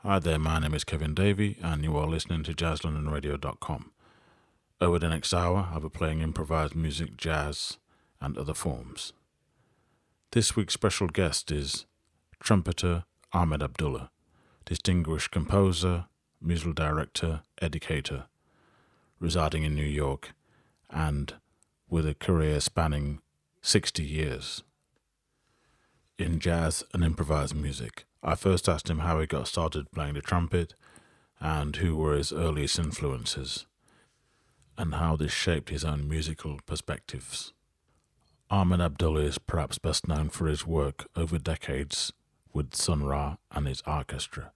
Hi there, my name is Kevin Davy, and you are listening to JazzLondonRadio.com. Over the next hour, I'll be playing improvised music, jazz, and other forms. This week's special guest is trumpeter Ahmed Abdullah, distinguished composer, musical director, educator, residing in New York, and with a career spanning 60 years in jazz and improvised music. I first asked him how he got started playing the trumpet and who were his earliest influences and how this shaped his own musical perspectives. Ahmed Abdullah is perhaps best known for his work over decades with Sun Ra and his orchestra.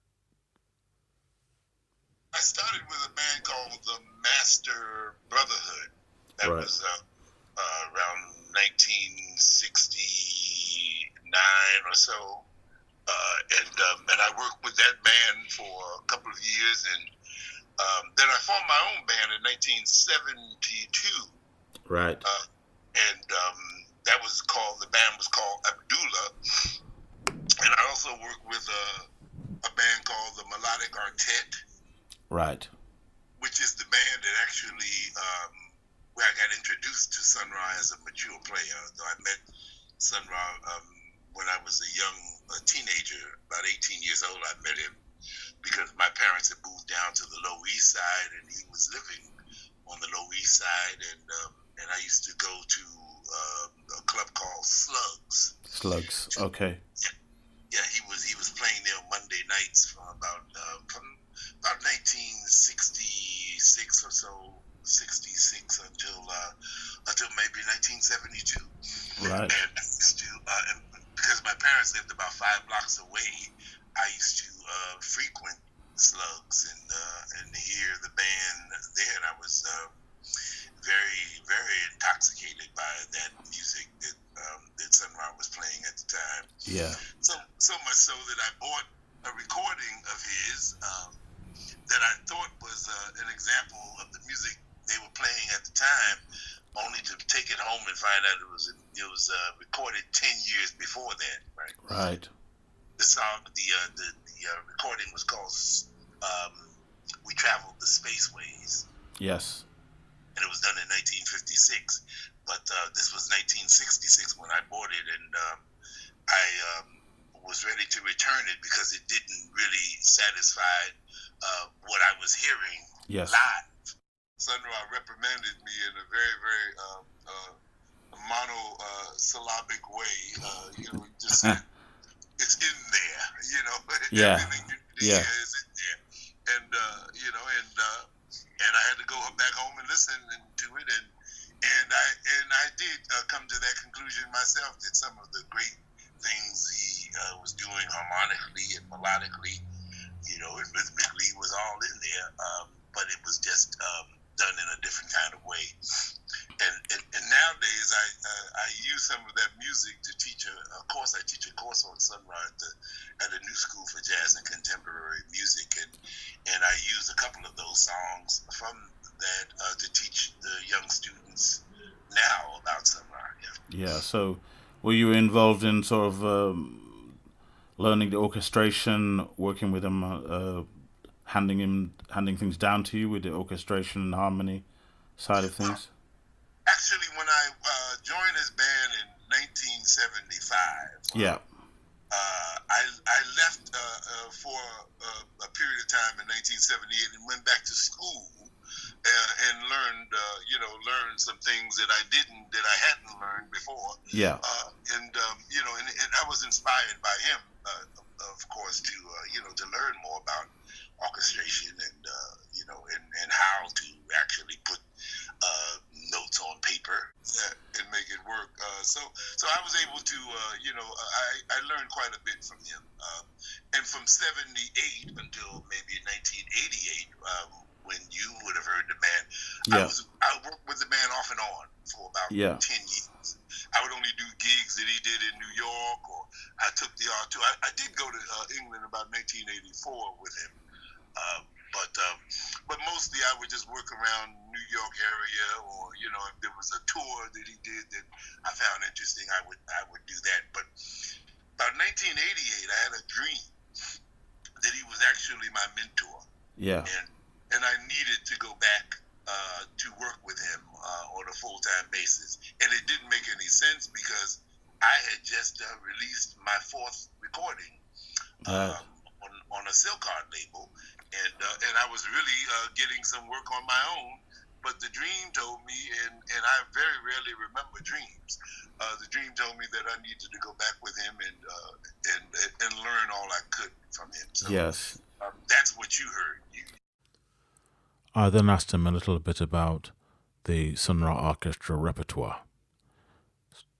I started with a band called the Master Brotherhood. That was around 1969 or so. And I worked with that band for a couple of years, and then I formed my own band in 1972. Right. That was the band was called Abdullah. And I also worked with a band called the Melodic Quartet. Right. Which is the band that actually, where I got introduced to Sun Ra as a mature player. Though I met Sun Ra when I was a teenager, about 18 years old. I met him because my parents had moved down to the Lower East Side, and he was living on the Lower East Side, and I used to go to a club called Slugs. Slugs, okay. Yeah, he was playing there on Monday nights from about 1966 or so, 66 until maybe 1972. Right. And I used to, because my parents lived about 5 blocks away, I used to frequent Slugs and hear the band there, and I was very, very intoxicated by that music that Sun Ra was playing at the time. Yeah. So much so that I bought a recording of his that I thought was an example of the music they were playing at the time, only to take it home and find out it was recorded 10 years before that. Right. Right. The song, the recording was called "We Traveled the Spaceways." Yes. And it was done in 1956, but this was 1966 when I bought it, and I was ready to return it because it didn't really satisfy what I was hearing live. Sun Ra reprimanded me in a very, very monosyllabic way. Just said, it's in there, Yeah. Everything you hear is in there, and and I had to go back home and listen to it, and I did come to that conclusion myself that some of the great things he was doing harmonically and melodically, and rhythmically was all in there, but it was just done in a different kind of way. And nowadays I use some of that music to teach a course. I teach a course on Sun Ra at a new school for jazz and contemporary music, and I use a couple of those songs from that to teach the young students now about Sun Ra. Yeah. So, were you involved in sort of learning the orchestration, working with him, handing things down to you with the orchestration and harmony side of things? Actually, when I joined his band in 1975, I left for a period of time in 1978 and went back to school and learned some things that I hadn't learned before. Yeah. And I was inspired by him, of course, to learn more about orchestration and how to actually put notes on paper and make it work. So I was able to, I learned quite a bit from him. And from 78 until maybe 1988, when you would have heard the band, I worked with the band off and on for about 10 years. I would only do gigs that he did in New York, or I took the R2. I did go to England about 1984 with him. But mostly I would just work around New York area, or if there was a tour that he did that I found interesting, I would do that. But about 1988, I had a dream that he was actually Yeah. and I needed to go back to work with him on a full-time basis. And it didn't make any sense because I had just released my fourth recording on a Silk Card label, and I was really getting some work on my own. But the dream told me, and I very rarely remember dreams. The dream told me that I needed to go back with him and learn all I could from him. So Yes. That's what you heard. I then asked him a little bit about the Sun Ra Orchestra repertoire,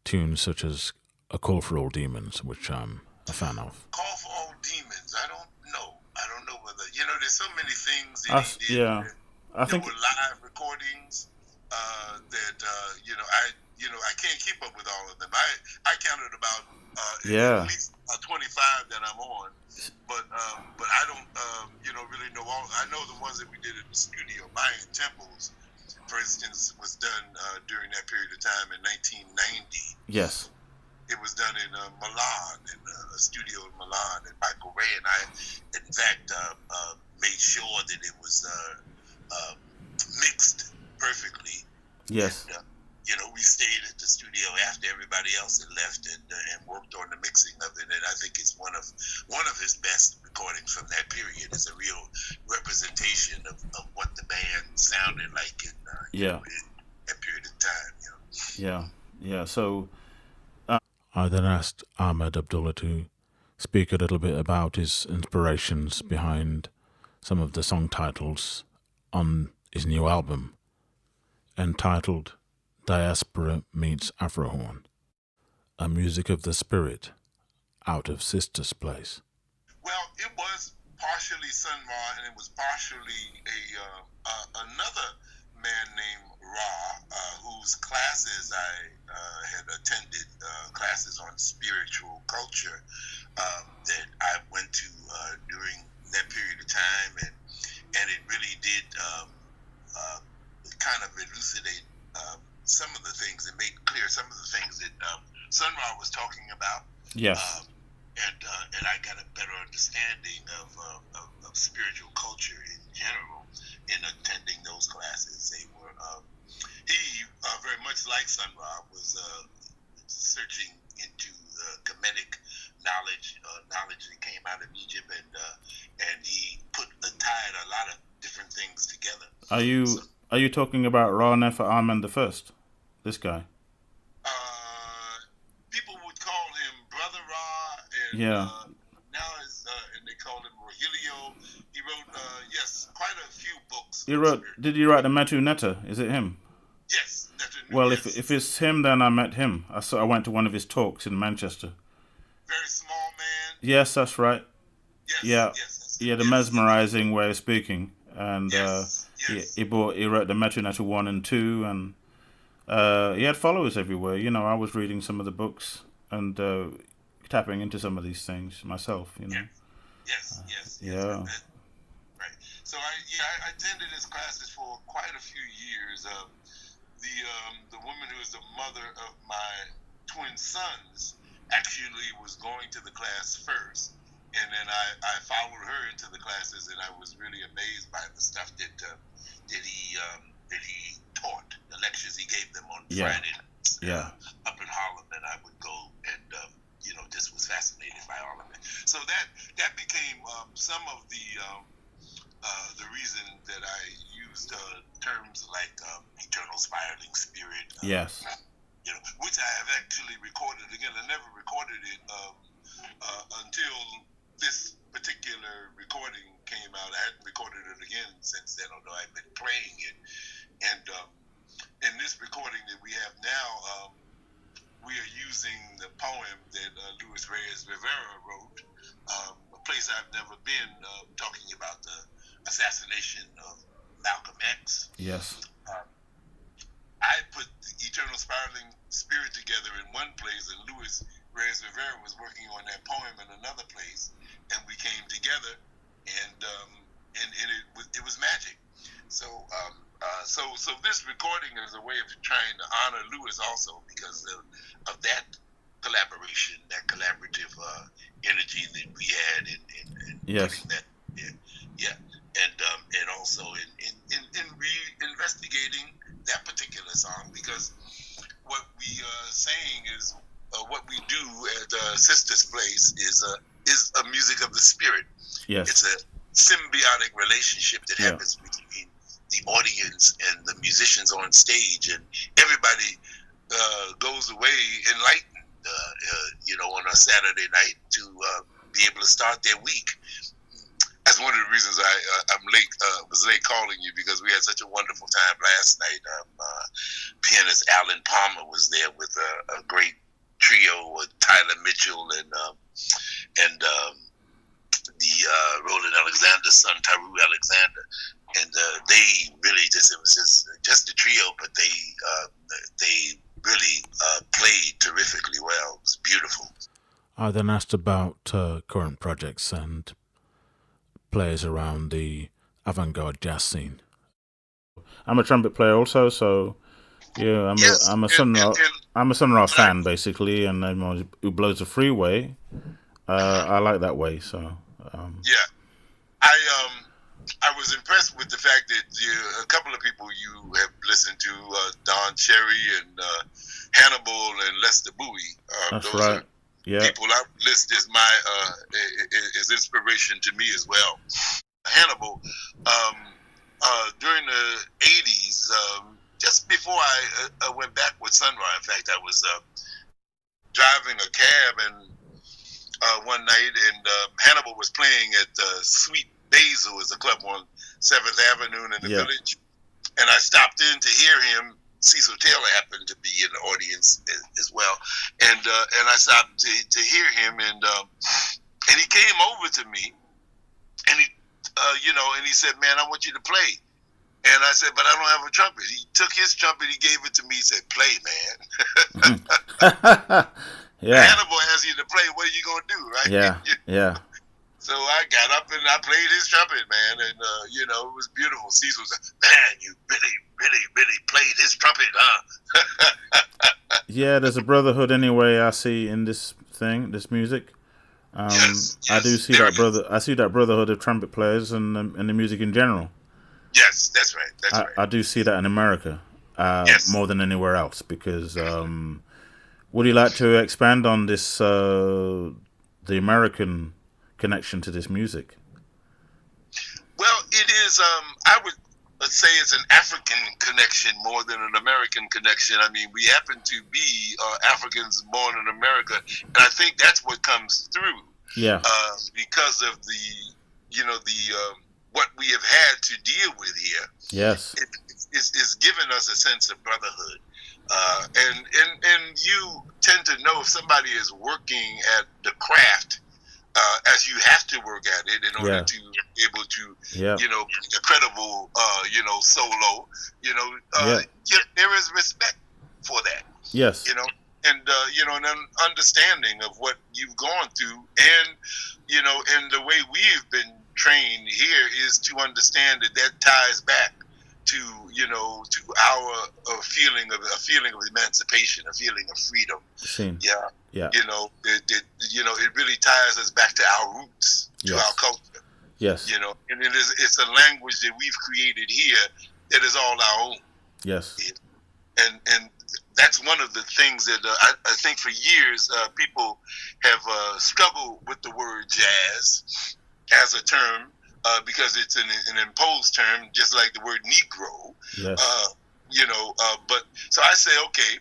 tunes such as A Call for All Demons, which I'm a fan of. Call for All Demons. I don't know whether there's so many things that he did. Yeah. I think there were live recordings that I can't keep up with all of them. I counted about at least 25 that I'm on, but I don't really know all. I know the ones that we did in the studio. Mayan Temples, for instance, was done during that period of time in 1990. Yes. It was done in Milan, in a studio in Milan, and Michael Ray and I, in fact, made sure that it was mixed perfectly. Yes. And, we stayed at the studio after everybody else had left and worked on the mixing of it. And I think it's one of his best recordings from that period. It's a real representation of what the band sounded like in that period of time. Yeah. So I then asked Ahmed Abdullah to speak a little bit about his inspirations behind some of the song titles on his new album, entitled Diaspora Meets Afrohorn, a music of the spirit out of Sistas Place. Well, it was partially Sun Ra, and it was partially another man named Ra, whose classes I had attended, classes on spiritual culture that I went to during that period of time, and it really did kind of elucidate some of the things and make clear some of the things that Sun Ra was talking about. Yes. And I got a better understanding of spiritual culture in general in attending those classes. They were he very much like Sun Ra was searching into the Kemetic knowledge that came out of Egypt, and he tied a lot of different things together. Are you talking about Ra Nefer Amen the First? This guy. People would call him Brother Ra, and now and they call him Rogelio. He wrote quite a few books. Did he write the Metu Netta? Is it him? Yes. Well, if it's him, then I met him. I went to one of his talks in Manchester. Very small man. Yes, that's right. Yes. He had a mesmerizing way of speaking, and he wrote the Metu Netta 1 and 2, and he had followers everywhere. I was reading some of the books and tapping into some of these things myself. Yes. Yeah. Right. So I attended his classes for quite a few years. The woman who is the mother of my twin sons actually was going to the class first, and then I followed her into the classes, and I was really amazed by the stuff that he taught, the lectures he gave them on Friday nights up in Harlem, and I would go and just was fascinated by all of it. So that became some of the reason that I used terms like eternal spiraling spirit. Yes. Which I have actually recorded again. I never recorded it until this particular recording came out. I hadn't recorded it again since then, although I've been playing it. And in this recording that we have now, we are using the poem that Luis Reyes Rivera wrote, a place I've never been, talking about the assassination of Malcolm X. Yes. I put the Eternal Spiraling Spirit together in one place, and Luis Reyes Rivera was working on that poem in another place, and we came together, and it was magic. So this recording is a way of trying to honor Luis also because of that collaboration, that collaborative energy that we had in yes. putting that. Yeah. And what we do at Sistas Place is a music of the spirit. Yes. It's a symbiotic relationship that happens between the audience and the musicians on stage, and everybody goes away enlightened, on a Saturday night to be able to start their week. That's one of the reasons I'm late. Was late calling you, because we had such a wonderful time last night. Pianist Alan Palmer was there with a great trio with Tyler Mitchell and the Roland Alexander's son, Tyru Alexander, and they really it was just a trio, but they really played terrifically well. It was beautiful. I then asked about current projects and players around the avant-garde jazz scene. I'm a trumpet player also, so yeah, I'm a Sun Ra fan basically, and who blows the freeway. I like that way. So I was impressed with the fact that a couple of people you have listened to, Don Cherry and Hannibal and Lester Bowie. That's those right. Are yeah. people I list as my as inspiration to me as well. Hannibal, during the 80s, just before I went back with Sun Ra, in fact, I was driving a cab and one night, and Hannibal was playing at Sweet Basil, is a club on 7th Avenue in the Village, and I stopped in to hear him. Cecil Taylor happened to be in the audience as well, and I stopped to hear him, and he came over to me, and he said, "Man, I want you to play." And I said, "But I don't have a trumpet." He took his trumpet, he gave it to me, he said, "Play, man." Hannibal asks you to play, what are you going to do, right? Yeah. So I got up and I played his trumpet, man, and it was beautiful. Cecil was like, "Man, you really played his trumpet, huh?" Yeah, there's a brotherhood anyway I see in this this music. Yes, I do see I see that brotherhood of trumpet players and the music in general. Yes, that's right. I do see that in America more than anywhere else, because would you like to expand on this, the American connection to this music? Well, it is, I would say it's an African connection more than an American connection. I mean, we happen to be Africans born in America, and I think that's what comes through. Yeah. Because of what we have had to deal with here. Yes. It's given us a sense of brotherhood. And you tend to know if somebody is working at the craft, as you have to work at it in order to be able to, a credible, solo, there is respect for that. Yes. And an understanding of what you've gone through, and the way we've been trained here is to understand that ties back to our feeling of emancipation, a feeling of freedom. Yeah. It really ties us back to our roots, to our culture. Yes. And it's a language that we've created here that is all our own. Yes. And that's one of the things that I think for years people have struggled with the word jazz as a term, because it's an imposed term, just like the word Negro. Yes. But so I say, okay,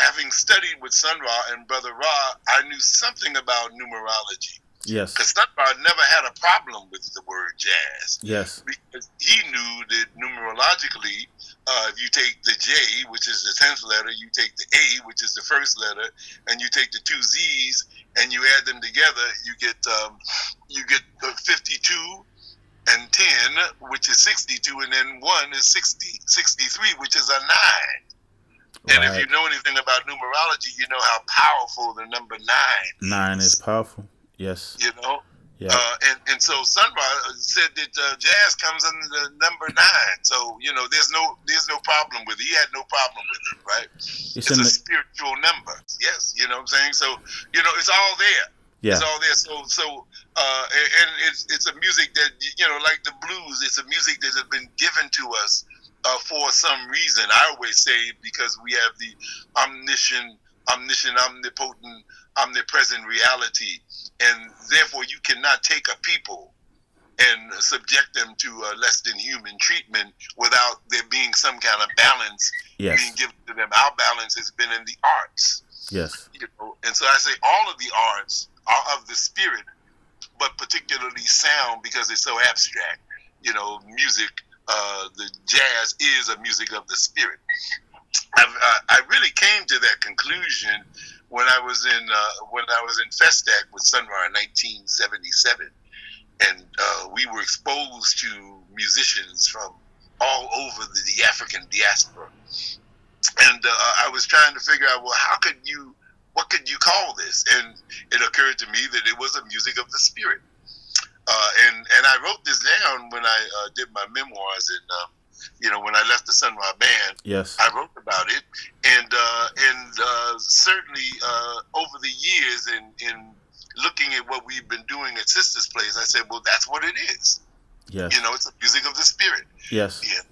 having studied with Sun Ra and Brother Ra, I knew something about numerology. Yes. Because Sun Ra never had a problem with the word jazz. Yes. Because he knew that numerologically, if you take the J, which is the 10th letter, you take the A, which is the first letter, and you take the two Z's, and you add them together, you get 52 and 10, which is 62, and then 1 is 63, which is a 9. And if you know anything about numerology, you know how powerful the number 9 is. 9 is powerful. Yes. Yeah. And so Sun Ra said that jazz comes under the number 9. So there's no problem with it. He had no problem with it, right? It's a spiritual number. Yes, you know what I'm saying. So it's all there. Yeah. It's all there. So and it's a music that like the blues. It's a music that has been given to us for some reason. I always say because we have the omniscient omniscient, omnipotent, omnipresent reality, and therefore you cannot take a people and subject them to less than human treatment without there being some kind of balance being given to them. Our balance has been in the arts. Yes. And so I say all of the arts are of the spirit, but particularly sound because it's so abstract. Music, the jazz is a music of the spirit. I really came to that conclusion when I was in Festac with Sunra in 1977. And we were exposed to musicians from all over the African diaspora. And I was trying to figure out, well, what could you call this? And it occurred to me that it was a music of the spirit. And I wrote this down when I did my memoirs, and when I left the Sunra Band. Yes, I wrote about it, and certainly over the years, in looking at what we've been doing at Sistas Place, I said, well, that's what it is. Yes. It's a music of the spirit. Yes. Yeah.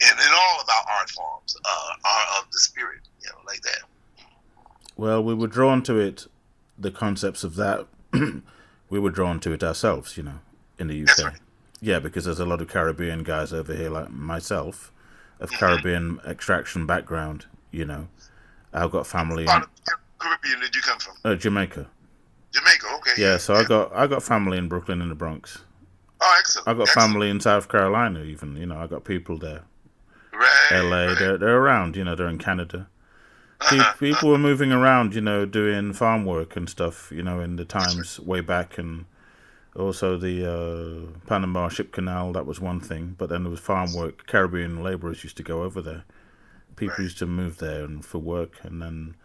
And all of our art forms are of the spirit, like that. Well, we were drawn to it, the concepts of that, we were drawn to it ourselves, in the UK. That's right. Yeah, because there's a lot of Caribbean guys over here, like myself, of Caribbean extraction background, I've got family. What part of Caribbean did you come from? Jamaica. Jamaica, okay. Yeah, so I got family in Brooklyn and the Bronx. Oh, excellent. I got family in South Carolina, even. I got people there. Right. LA, right. They're around. They're in Canada. People were moving around, doing farm work and stuff. In the times way back, and also the Panama Ship Canal. That was one thing, but then there was farm work. Caribbean laborers used to go over there. People used to move there and for work, and then.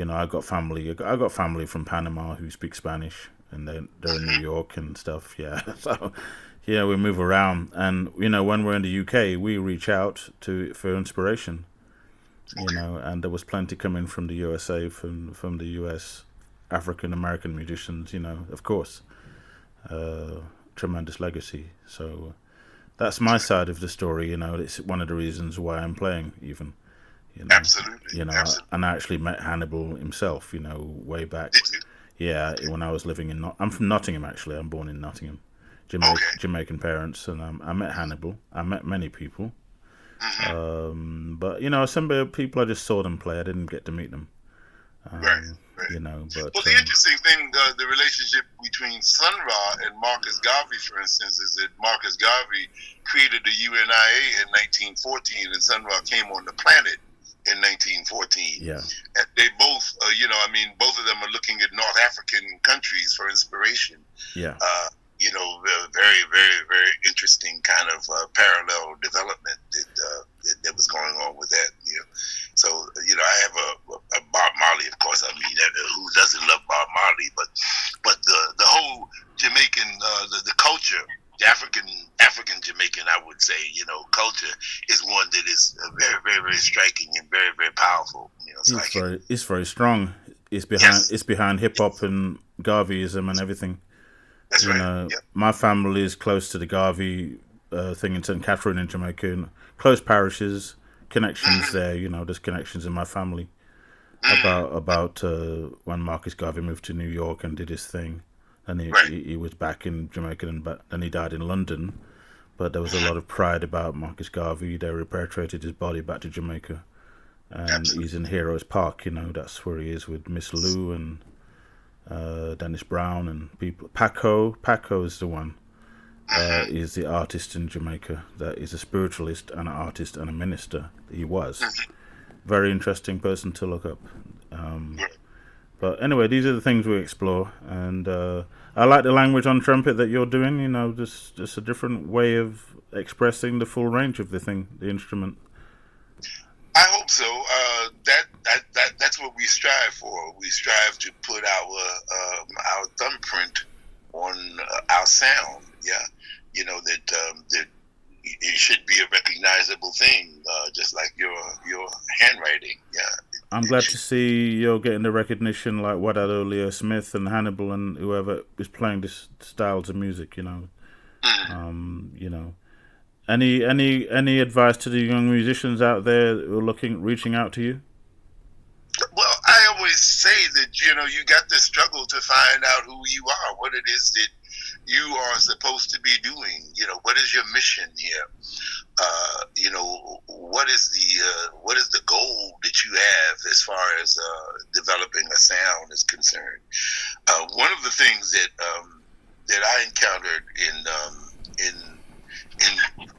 I got family. I got family from Panama who speak Spanish, and they're in New York and stuff. Yeah, so we move around, and when we're in the UK, we reach out for inspiration. And there was plenty coming from the USA, from the US, African American musicians. Of course, tremendous legacy. So that's my side of the story. It's one of the reasons why I'm playing even. Absolutely. Absolutely. And I actually met Hannibal himself, way back. Did you? Yeah, when I was living in... I'm from Nottingham, actually. I'm born in Nottingham. Jamaican parents, and I met Hannibal. I met many people. Mm-hmm. But, some people, I just saw them play. I didn't get to meet them. Right. But... Well, the interesting thing, the relationship between Sun Ra and Marcus Garvey, for instance, is that Marcus Garvey created the UNIA in 1914, and Sun Ra came on the planet in 1914. Yeah. And they both, both of them are looking at North African countries for inspiration. Yeah. Very, very, very interesting kind of parallel development that was going on with that. So, I have a Bob Marley, of course. Who doesn't love Bob Marley? But the whole Jamaican, the culture, the African Jamaican, I would say, culture is one that is very, very, very striking and very, very powerful. So it's very strong. It's behind hip hop and Garveyism and everything. That's right. Yep. My family is close to the Garvey thing in St. Catherine in Jamaica. And close parishes, connections there. There's connections in my family about when Marcus Garvey moved to New York and did his thing. And he was back in Jamaica, and then he died in London. But there was a lot of pride about Marcus Garvey. They repatriated his body back to Jamaica. And he's in Heroes Park, that's where he is with Miss Lou and Dennis Brown and people. Paco is the one. He's the artist in Jamaica that is a spiritualist and an artist and a minister. He was. Very interesting person to look up. But anyway, these are the things we explore, and I like the language on trumpet that you're doing. Just a different way of expressing the full range of the instrument. I hope so. That's what we strive for. We strive to put our thumbprint on our sound. Yeah, that it should be a recognizable thing, just like your handwriting. Yeah. I'm glad to see you're getting the recognition like Wadado, Leo Smith, and Hannibal, and whoever is playing this styles of music. Any advice to the young musicians out there who are reaching out to you? Well, I always say that, you got to struggle to find out who you are, what it is that you are supposed to be doing. What is your mission here? What is the goal that you have as far as developing a sound is concerned? One of the things that I encountered in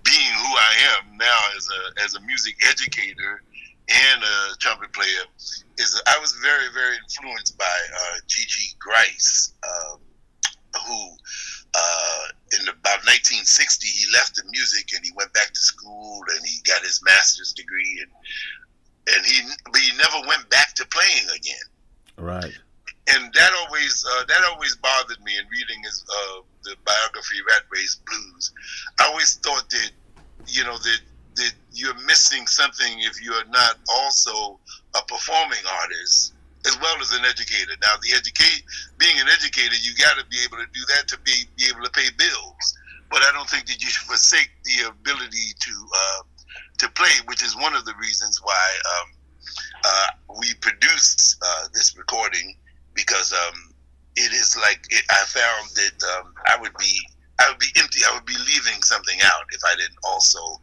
being who I am now as a music educator and a trumpet player is I was very, very influenced by G.G. Grice, who in about 1960 he left the music and he went back to school and he got his master's degree but he never went back to playing again. Right. And that always bothered me in reading his the biography Rat Race Blues. I always thought that that you're missing something if you're not also a performing artist as well as an educator. Now, being an educator, you got to be able to do that to be able to pay bills. But I don't think that you should forsake the ability to play, which is one of the reasons why we produced this recording, because it is I found that I would be empty. I would be leaving something out if I didn't also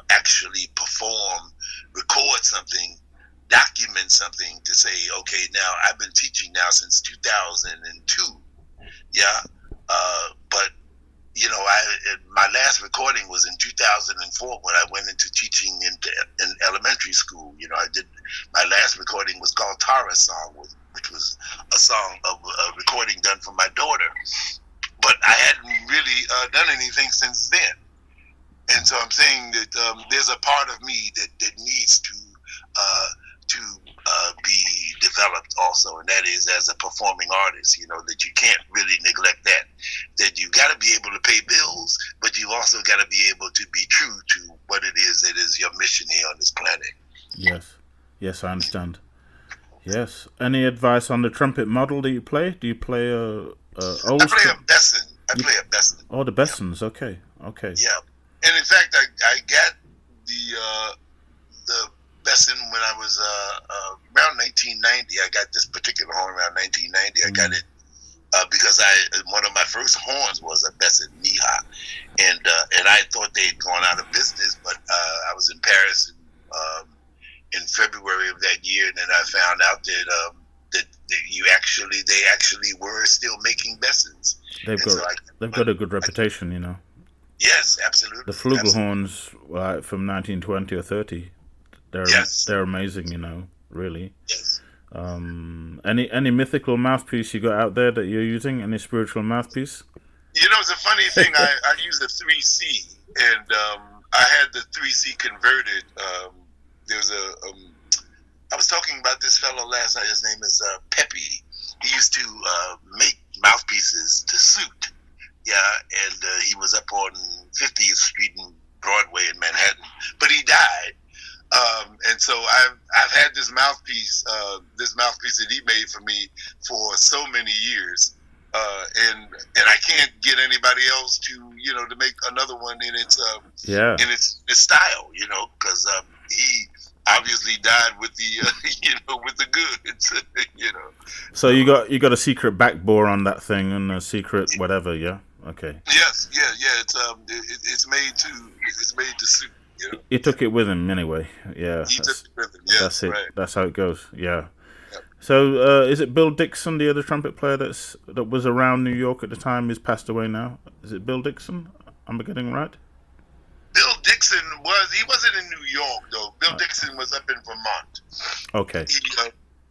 actually perform, record something, document something to say, okay, now I've been teaching now since 2002. Yeah. But my last recording was in 2004 when I went into teaching in elementary school. I did, my last recording was called Tara Song, which was a recording done for my daughter. But I hadn't really done anything since then. And so I'm saying that there's a part of me that needs to be developed also, and that is as a performing artist, that you can't really neglect that you've got to be able to pay bills, but you've also got to be able to be true to what it is that is your mission here on this planet. Yes, I understand. Yes. Any advice on the trumpet model that you play? Do you play old? I play a Besson. Oh, the Bessons. Okay. Yeah, and in fact, I got the Besson when I was around 1990. I got this particular horn around 1990. I got it because one of my first horns was a Besson Niha, and I thought they'd gone out of business, but I was in Paris in February of that year, and then I found out that they actually were still making Bessons. They've got a good reputation, Yes, absolutely. The flugelhorns from 1920 or 30. They're amazing, really. Yes. Any mythical mouthpiece you got out there that you're using? Any spiritual mouthpiece? It's a funny thing. I use a 3C, and I had the 3C converted. I was talking about this fellow last night. His name is Pepe. He used to make mouthpieces to suit. Yeah, and he was up on 50th Street and Broadway in Manhattan, but he died. And so I've had this mouthpiece that he made for me for so many years, and I can't get anybody else to make another one in its style, because he obviously died with the with the goods, So you got a secret back bore on that thing and a secret whatever, yeah. Okay. Yes, yeah. It's made to suit. He took it with him anyway. Yeah. He took it with him. Yes, that's it. Right. That's how it goes. Yeah. Yep. So is it Bill Dixon, the other trumpet player that was around New York at the time? He's passed away now. Is it Bill Dixon? Am I getting right? Bill Dixon he wasn't in New York though. Bill Dixon was up in Vermont. Okay.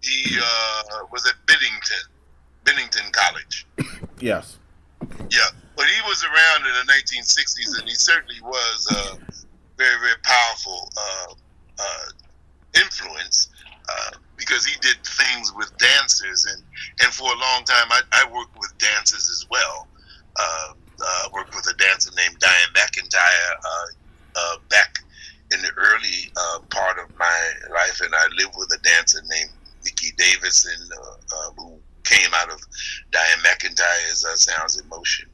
He was at Bennington College. Yes. Yeah, but he was around in the 1960s, and he certainly was a very, very powerful influence because he did things with dancers, and for a long time I worked with dancers as well. I worked with a dancer named Diane McIntyre back in the early part of my life, and I lived with a dancer named Nikki Davison who came out of Diane McIntyre's Sounds in Motion.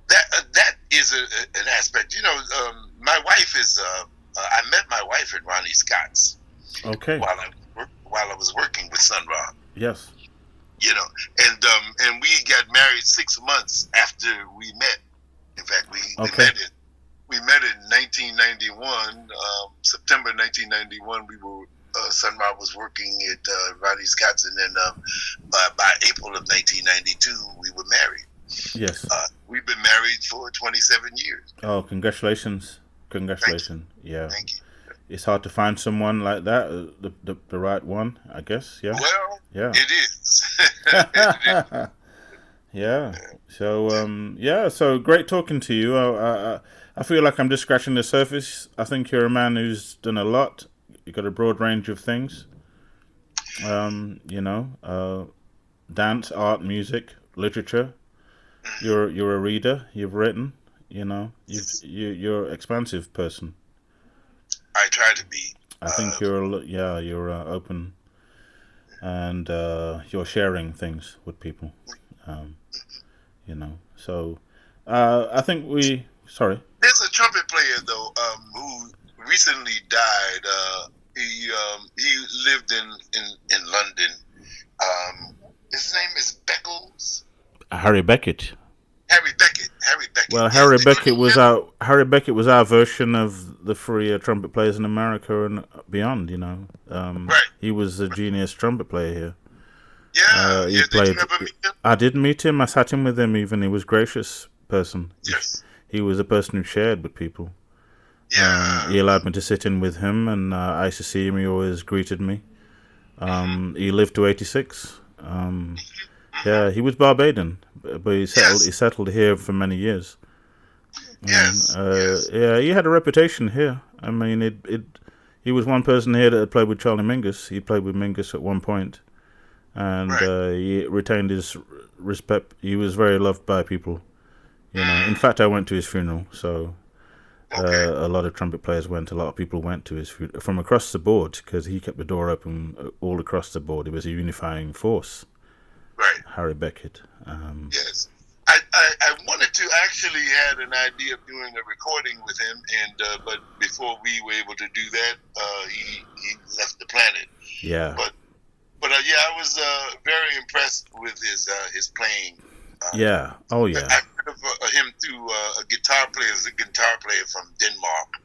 That is an aspect. My wife is. I met my wife at Ronnie Scott's, Okay. While I was working with Sun Ra. Yes. You know, and we got married 6 months after we met. In fact, we met in 1991, September 1991. We were Sun Ra was working at Ronnie Scott's, and then by April of 1992, we were married. Yes. We've been married for 27 years. Oh, congratulations! Congratulations! Yeah. Thank you. It's hard to find someone like that, the right one, I guess. Yeah. Well, yeah. It is. Yeah. So so great talking to you. I feel like I'm just scratching the surface. I think you're a man who's done a lot. You've got a broad range of things. Dance, art, music, literature. You're a reader. You've written. You're an expansive person. I try to be. I think you're open, and you're sharing things with people. So I think sorry. There's a trumpet player though who recently died. He lived in London. His name is Beckles. Harry Beckett. Harry Beckett. Well, Harry Beckett was our version of the free trumpet players in America and beyond. Right. He was a genius trumpet player here. Yeah. He played. Did you ever meet him? I did meet him. I sat in with him. Even he was a gracious person. Yes. He was a person who shared with people. Yeah. He allowed me to sit in with him, and I used to see him. He always greeted me. He lived to 86. Yeah, he was Barbadian, but he settled here for many years. Yes. Yeah, he had a reputation here. I mean, he was one person here that had played with Charlie Mingus. He played with Mingus at one point, and he retained his respect. He was very loved by people. In fact, I went to his funeral, so a lot of trumpet players went. A lot of people went to his funeral from across the board because he kept the door open all across the board. He was a unifying force. Right. Harry Beckett. Yes. I wanted to actually had an idea of doing a recording with him, and but before we were able to do that, he left the planet. Yeah. But I was very impressed with his playing. Yeah. Oh yeah. I heard of him through a guitar player from Denmark,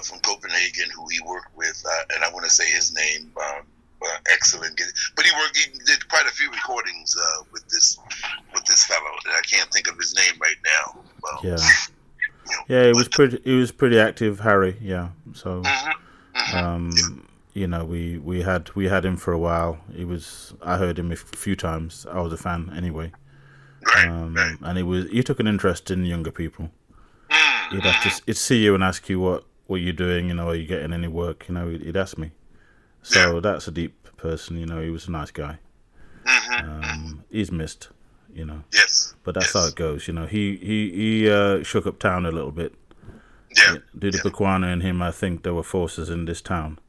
from Copenhagen, who he worked with, and I want to say his name. Excellent, but he did quite a few recordings with this fellow. I can't think of his name right now. Well, yeah, he was pretty active, Harry. Yeah, so we had him for a while. I heard him a few times. I was a fan anyway. Right. And he took an interest in younger people. He'd see you and ask you what you're doing. Are you getting any work? He'd ask me. So that's a deep person, he was a nice guy. He's missed, Yes. But that's how it goes, He shook up town a little bit. Yeah. Dudu Pequana and him, I think there were forces in this town.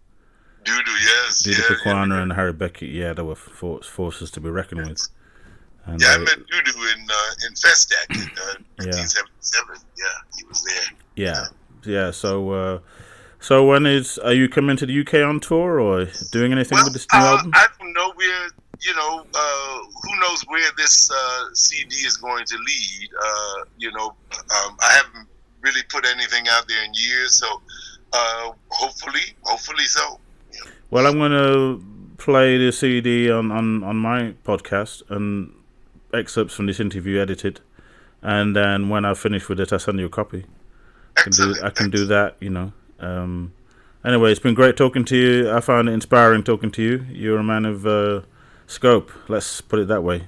Dudu, yes. Dudu Pequana and Harry Beckett, there were forces to be reckoned with. And I met Dudu in Festac in 1977. Yeah, he was there. Yeah. So when are you coming to the UK on tour or doing anything with this new album? I don't know. Who knows where this CD is going to lead? I haven't really put anything out there in years, so hopefully so. Well, I'm going to play the CD on my podcast and excerpts from this interview edited, and then when I finish with it, I'll send you a copy. I can do that, Anyway, it's been great talking to you. I found it inspiring talking to you. You're a man of scope. Let's put it that way.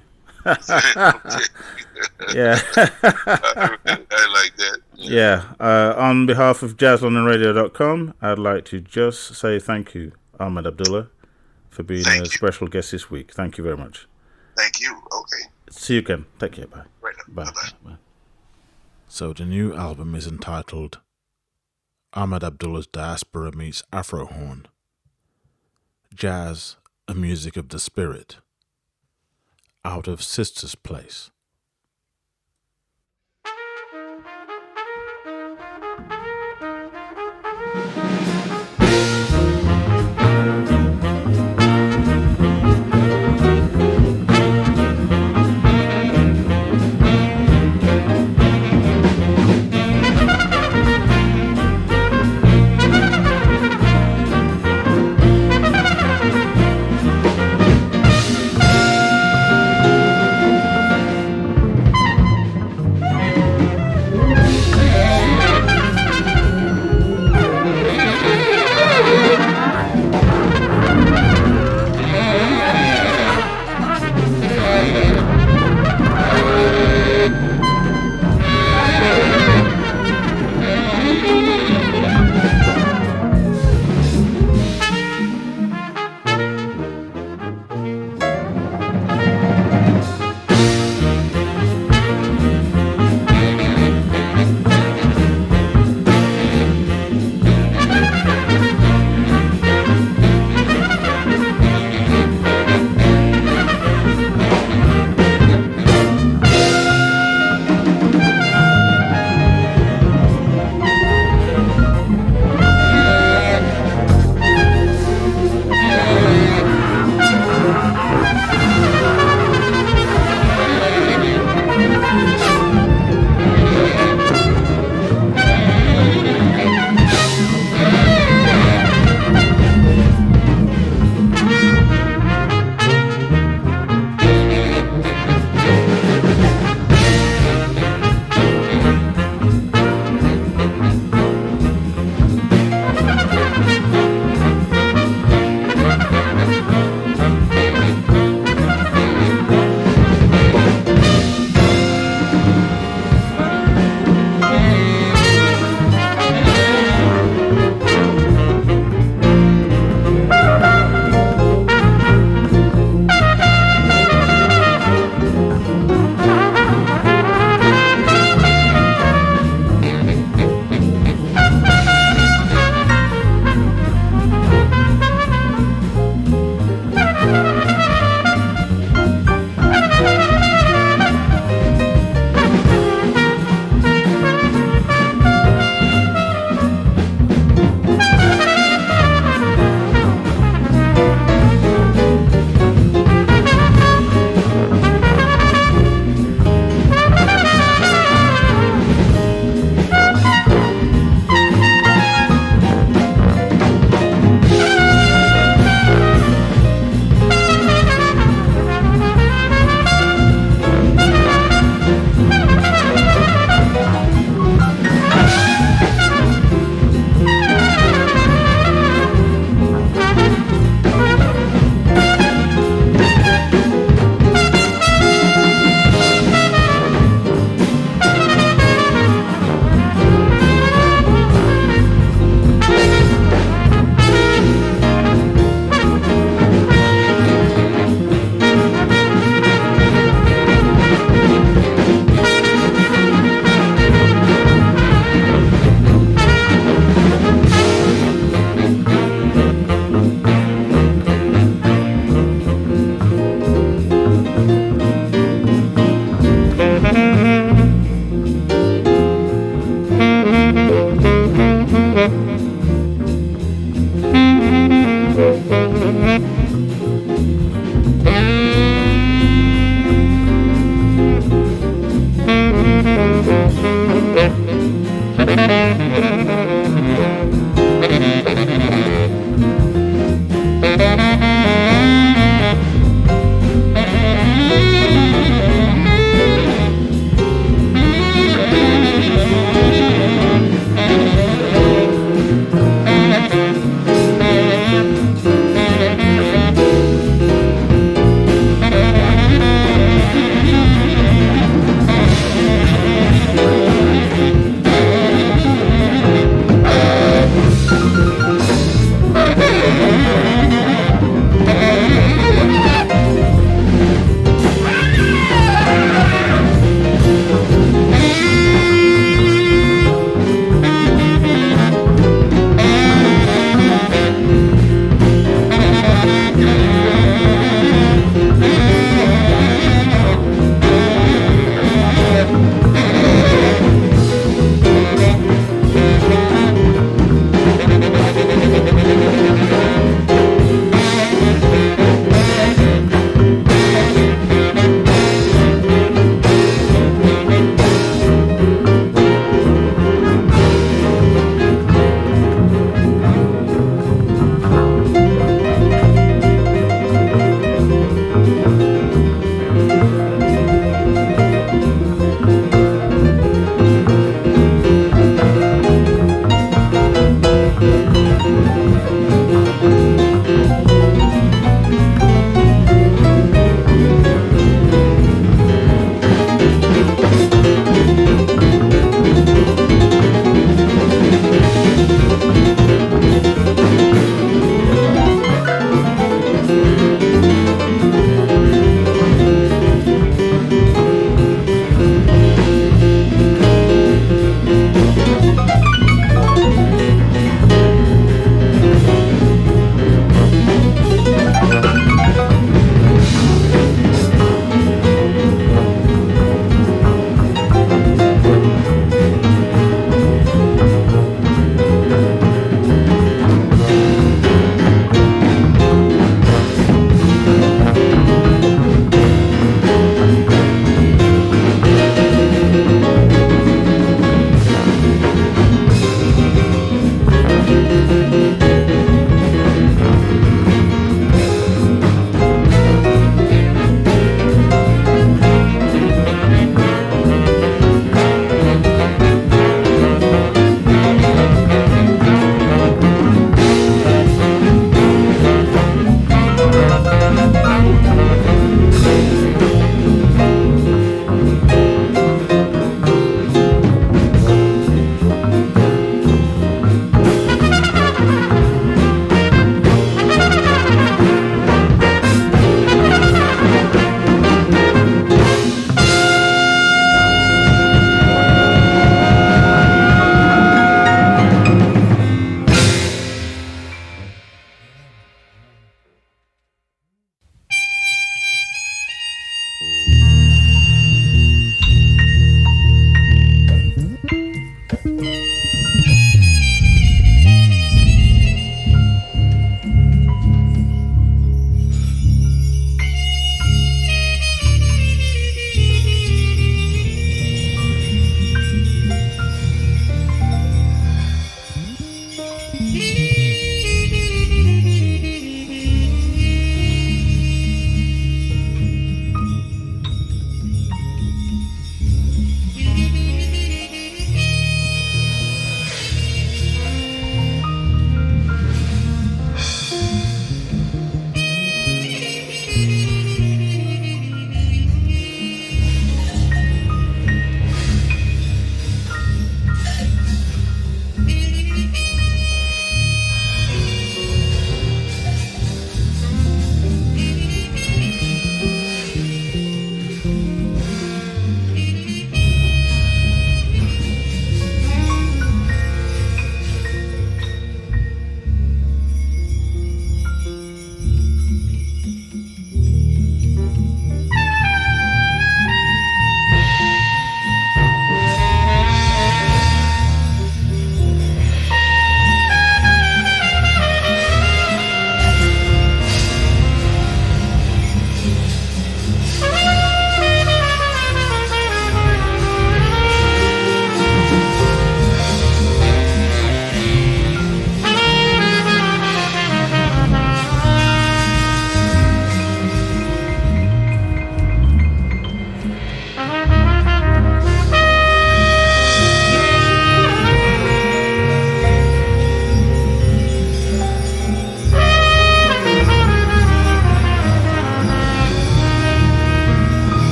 Yeah. I like that. Yeah. On behalf of JazzLondonRadio.com, I'd like to just say thank you, Ahmed Abdullah, for being a special guest this week. Thank you very much. Thank you. Okay. See you again. Take care. Bye. Right. Bye. Bye-bye. Bye. So the new album is entitled Ahmed Abdullah's Diaspora Meets Afro Horn. Jazz, a Music of the Spirit. Out of Sistas Place.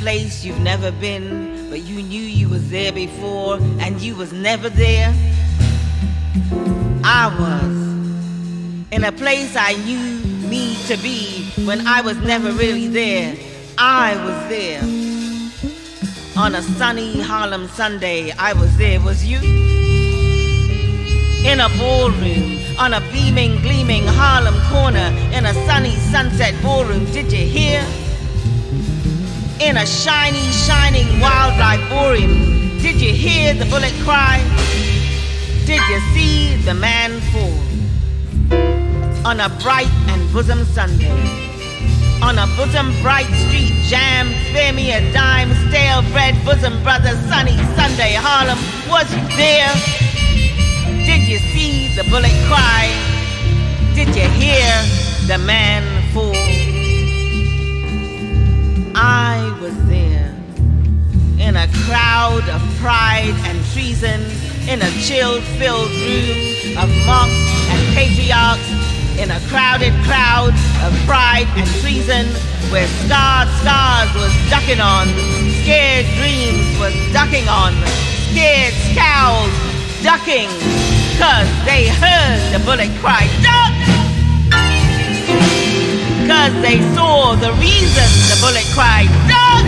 place you've never been, but you knew you was there before and you was never there? I was in a place I knew me to be when I was never really there. I was there. On a sunny Harlem Sunday, I was there. Was you? In a ballroom, on a beaming, gleaming Harlem corner, in a sunny sunset ballroom, did you hear? In a shiny, shining wildlife ballroom, did you hear the bullet cry? Did you see the man fall? On a bright and bosom Sunday, on a bosom bright street jam, spare me a dime, stale bread, bosom brother, sunny Sunday, Harlem, was you there? Did you see the bullet cry? Did you hear the man fall? I was there, in a crowd of pride and treason, in a chill-filled room of monks and patriarchs, in a crowded crowd of pride and treason, where scarred scars was ducking on, scared dreams was ducking on, scared scowls ducking, 'cause they heard the bullet cry, duck! 'Cause they saw the reason the bullet cried, duck!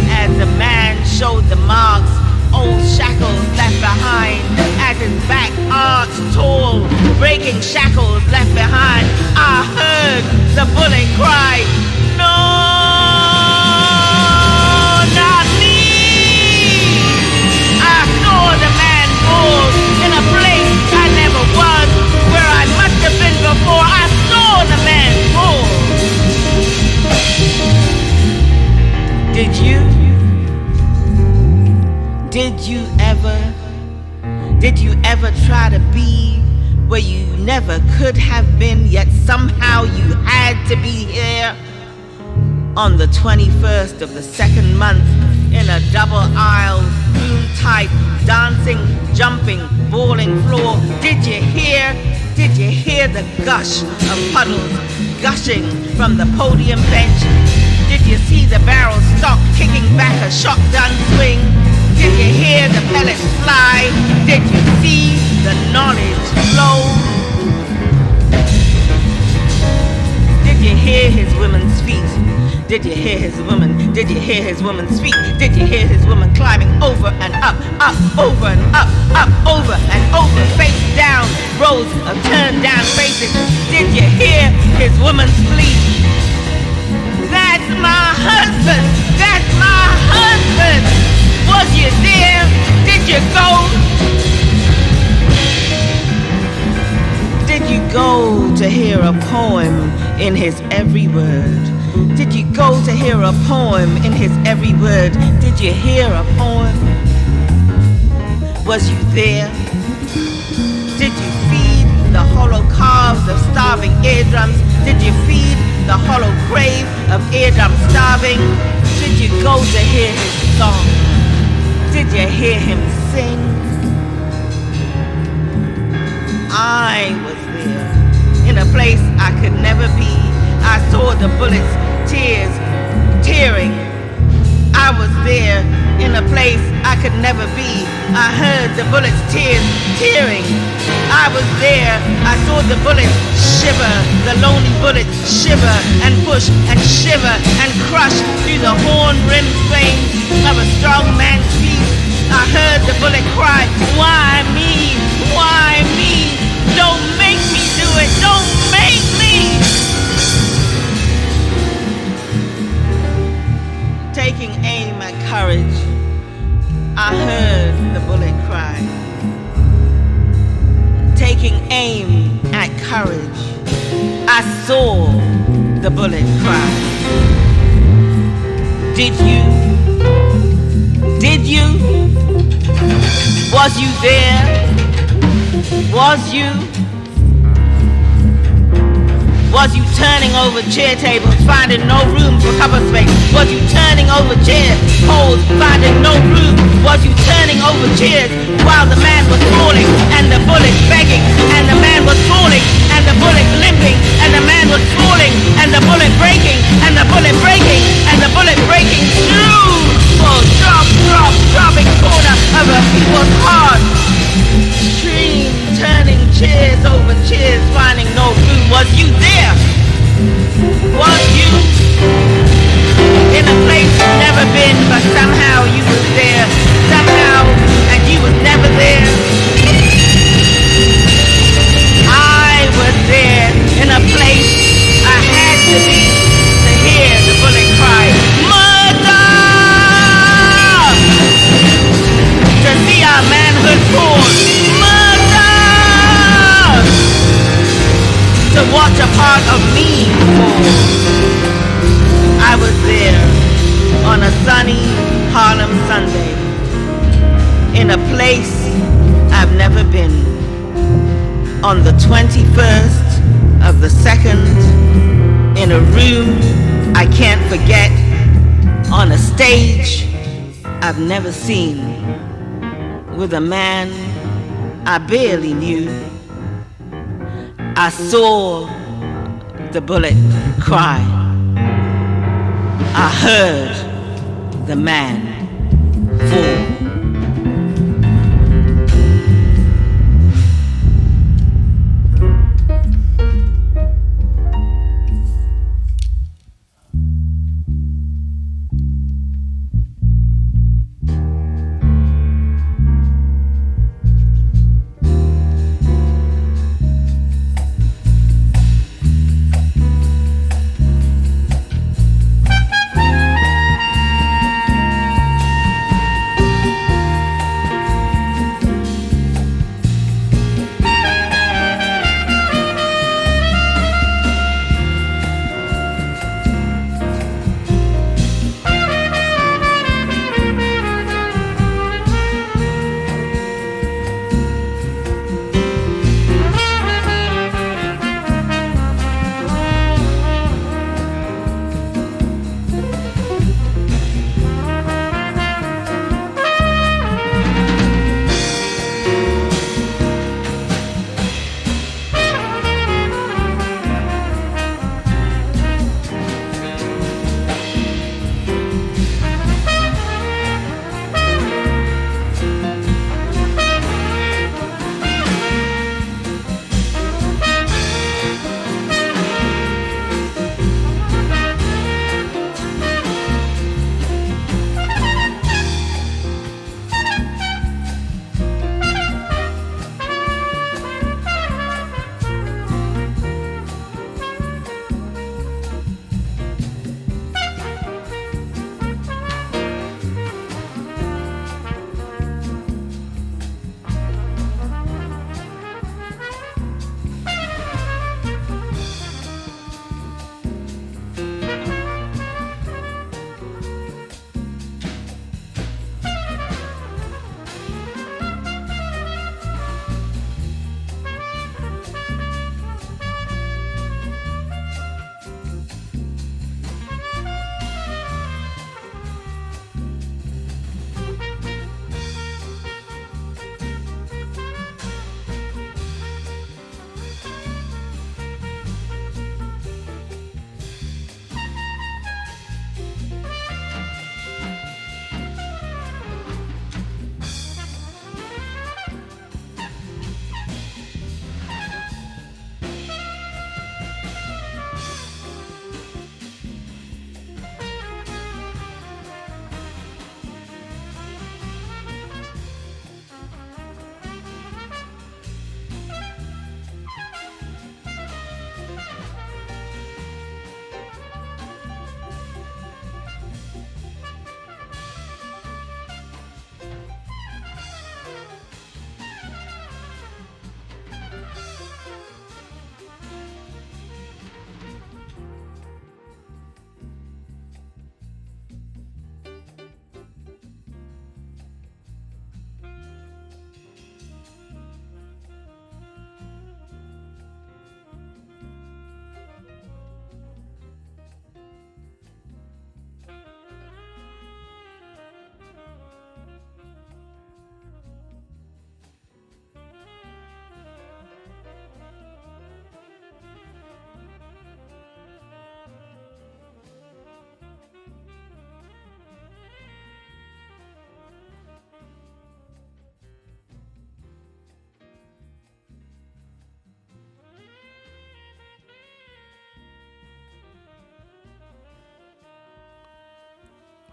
As the man showed the marks, old shackles left behind, as his back arched tall, breaking shackles left behind, I heard the bullet cry, no, not me! I saw the man fall in a place I never was, where I must have been before. I saw the man fall. Did you? Did you ever try to be where you never could have been, yet somehow you had to be here? On the 21st of the second month, in a double aisle, room type, dancing, jumping, bawling floor, did you hear the gush of puddles gushing from the podium bench? Did you see the barrel stock kicking back a shotgun swing? Did you hear the pellets fly? Did you see the knowledge flow? Did you hear his woman's feet? Did you hear his woman? Did you hear his woman's feet? Did you hear his woman climbing over and up, over and up, over and over, face down, rows of turned down faces? Did you hear his woman's bleat? That's my husband! That's my husband! Was you there? Did you go? Did you go to hear a poem in his every word? Did you go to hear a poem in his every word? Did you hear a poem? Was you there? Did you feed the hollow calves of starving eardrums? Did you feed the hollow grave of eardrums starving? Did you go to hear his song? Did you hear him sing? I was there, in a place I could never be. I saw the bullets, tears, tearing. I was there, in a place I could never be. I heard the bullets, tears, tearing. I was there, I saw the bullets shiver, the lonely bullets shiver and push and shiver and crush through the horn-rimmed flames of a strong man's feet. I heard the bullet cry, why me? Why me? Don't make me do it! Don't make me! Taking aim at courage, I heard the bullet cry. Taking aim at courage, I saw the bullet cry. Did you? Did you? Was you there? Was you? Was you turning over chair tables, finding no room for cover space? Was you turning over chairs, poles, finding no room? Was you turning over chairs while the man was falling and the bullet begging and the man was falling and the bullet limping and the man was falling and the bullet breaking and the bullet breaking? I was there on a sunny Harlem Sunday in a place I've never been, on the 21st of the 2nd, in a room I can't forget, on a stage I've never seen, with a man I barely knew. I saw the bullet cry. I heard the man fall.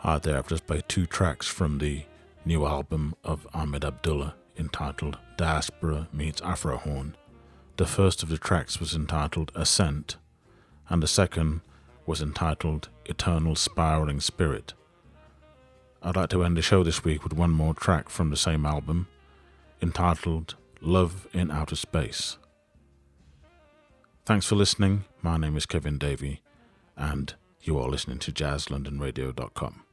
Hi there, I've just played 2 tracks from the new album of Ahmed Abdullah entitled Diaspora Meets Afro Horn. The first of the tracks was entitled Ascent, and the second was entitled Eternal Spiraling Spirit. I'd like to end the show this week with one more track from the same album, entitled Love in Outer Space. Thanks for listening. My name is Kevin Davy, and you are listening to JazzLondonRadio.com.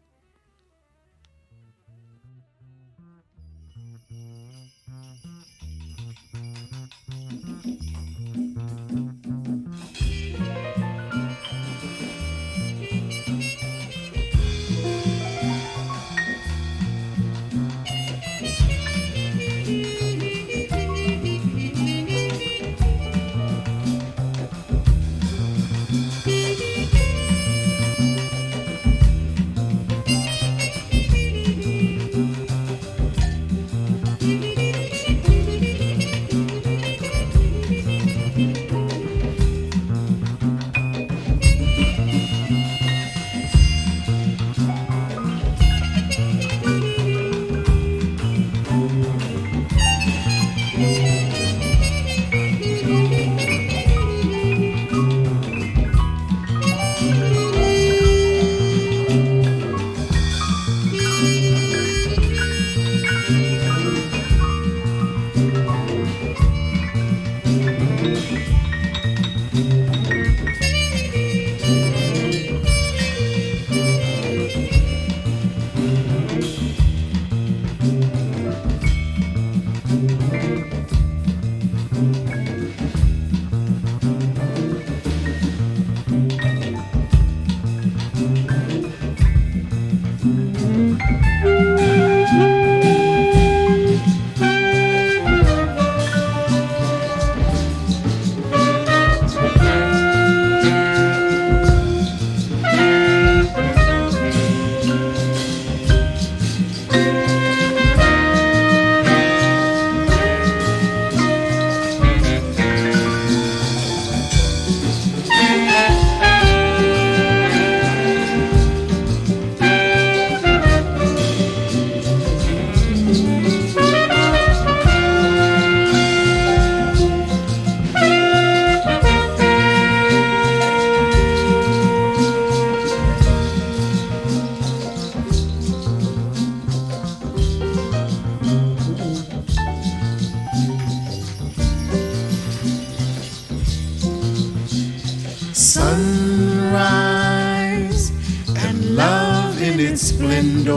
Sunrise and love in its splendor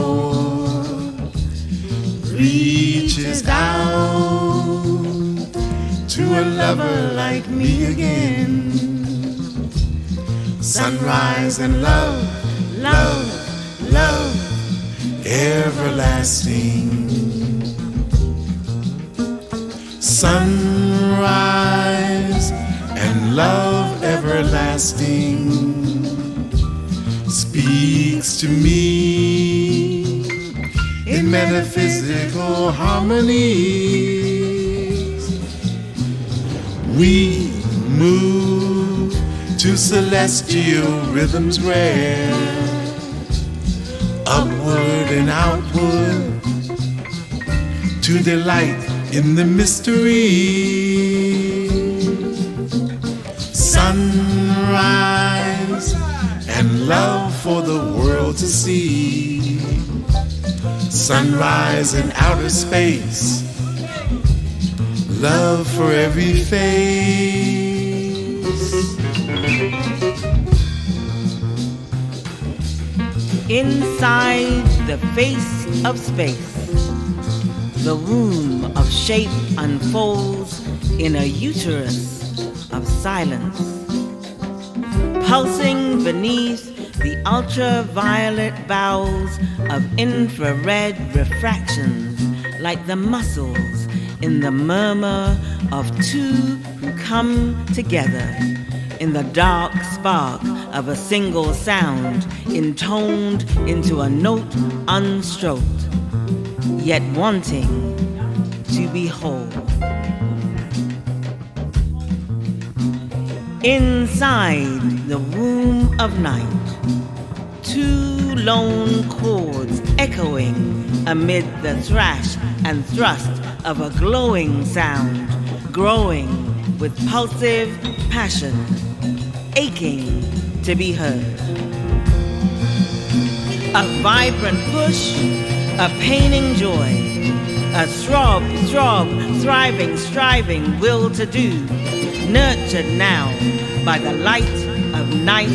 reaches out to a lover like me again. Sunrise and love, love, love, everlasting. Sunrise and love everlasting speaks to me in metaphysical harmonies. We move to celestial rhythms rare, upward and outward to delight in the mystery. Sunrise and love for the world to see. Sunrise in outer space, love for every face. Inside the face of space, the womb of shape unfolds in a uterus of silence, pulsing beneath the ultraviolet bowels of infrared refractions, like the muscles in the murmur of two who come together in the dark spark of a single sound, intoned into a note unstroked, yet wanting to be whole. Inside the womb of night, two lone chords echoing amid the thrash and thrust of a glowing sound, growing with pulsive passion, aching to be heard. A vibrant push, a paining joy, a throb, thriving, striving will to do, nurtured now by the light of night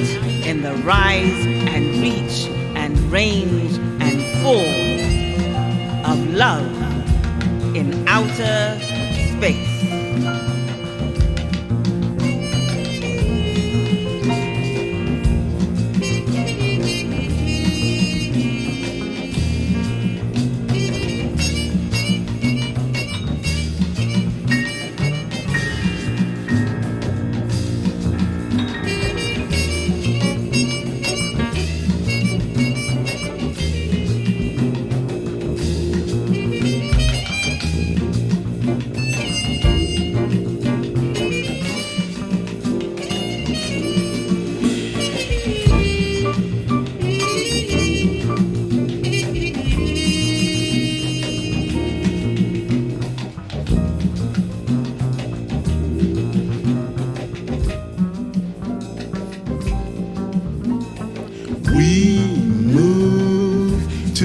in the rise and reach and range and form of love in outer space.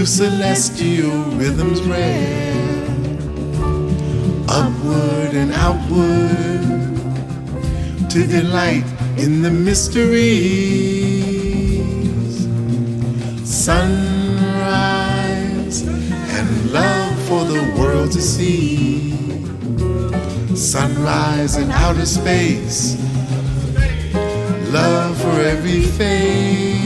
Celestial rhythms rare, upward and outward, to delight in the mysteries. Sunrise and love for the world to see. Sunrise in outer space, love for every face.